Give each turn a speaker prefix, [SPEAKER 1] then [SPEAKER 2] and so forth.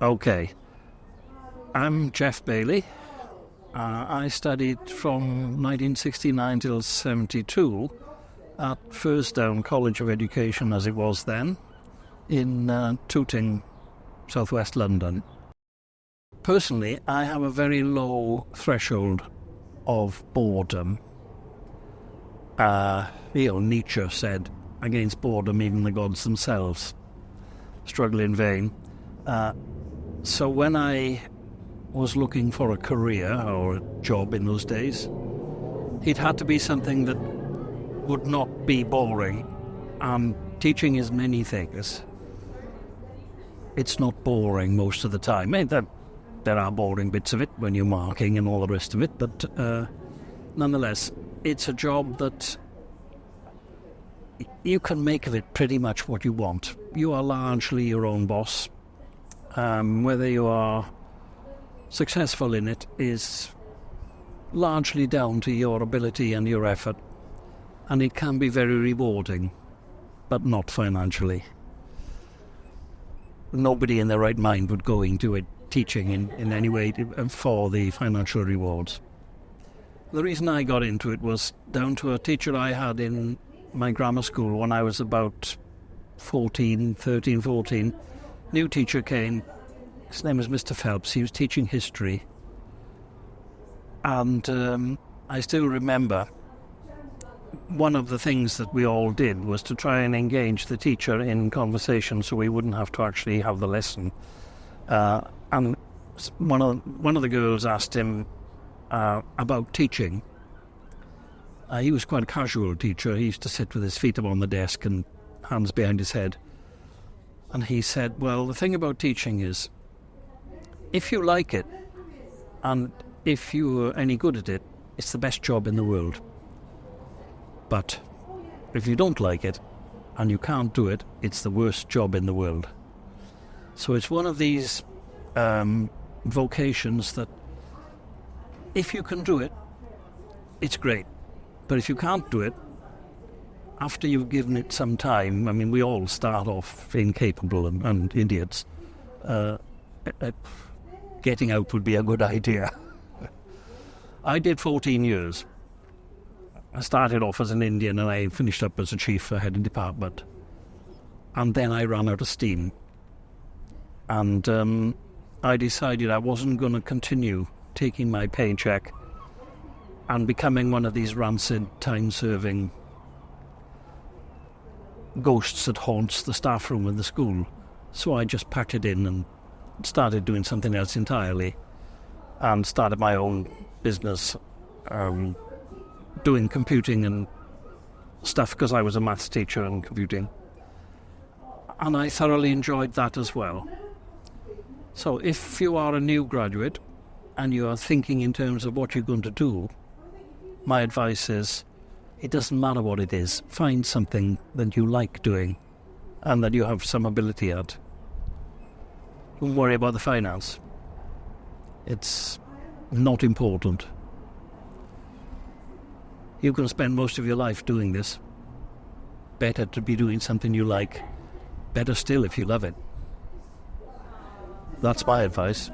[SPEAKER 1] Okay, I'm Jeff Bailey. I studied from 1969 till 72 at Furzedown College of Education, as it was then, in Tooting, southwest London. Personally, I have a very low threshold of boredom. Nietzsche said, against boredom even the gods themselves struggle in vain. So when I was looking for a career or a job in those days, it had to be something that would not be boring. Teaching is many things. It's not boring most of the time. There are boring bits of it when you're marking and all the rest of it, but nonetheless, it's a job that you can make of it pretty much what you want. You are largely your own boss. Whether you are successful in it is largely down to your ability and your effort, and it can be very rewarding, but not financially. Nobody in their right mind would go into it teaching in any way for the financial rewards. The reason I got into it was down to a teacher I had in my grammar school when I was about 13, 14. New teacher came. His name was Mr. Phelps. He was teaching history. And I still remember one of the things that we all did was to try and engage the teacher in conversation so we wouldn't have to actually have the lesson. And one of the girls asked him about teaching. He was quite a casual teacher. He used to sit with his feet up on the desk and hands behind his head. And he said, well, the thing about teaching is, if you like it, and if you're any good at it, it's the best job in the world. But if you don't like it, and you can't do it, it's the worst job in the world. So it's one of these vocations that, if you can do it, it's great. But if you can't do it, after you've given it some time, I mean, we all start off incapable and idiots. Getting out would be a good idea. I did 14 years. I started off as an Indian and I finished up as a chief for head of department. And then I ran out of steam. And I decided I wasn't going to continue taking my paycheck and becoming one of these rancid, time-serving ghosts that haunts the staff room of the school. So I just packed it in and started doing something else entirely and started my own business, doing computing and stuff because I was a maths teacher and computing. And I thoroughly enjoyed that as well. So if you are a new graduate and you are thinking in terms of what you're going to do, my advice is, it doesn't matter what it is. Find something that you like doing and that you have some ability at. Don't worry about the finance. It's not important. You can spend most of your life doing this. Better to be doing something you like. Better still if you love it. That's my advice.